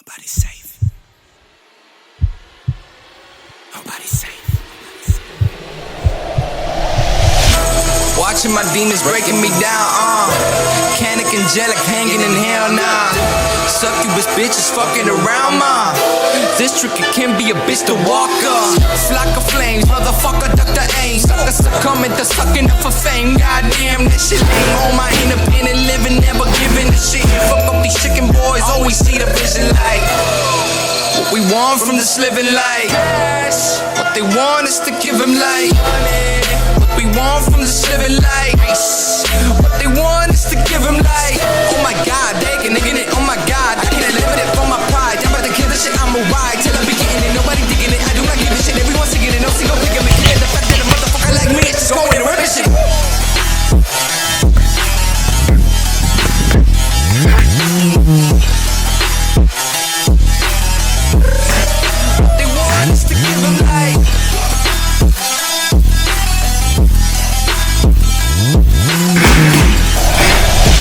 Nobody's safe. Nobody's safe. Watching my demons breaking me down, Canic angelic hanging in hell now. Succubus bitches fucking around, This tricky can be a bitch to walk up. Flock of flames, motherfucker duck the aim. Sucker succumbing to sucking up for fame. Goddamn, that shit lame. On my independent living, never giving a shit. Fuck up these chicken boys, always see the vision like what we want from this living life. What they want is to give him light. What we want from this living life. What they want is to give him light. Oh my god, they can nigga it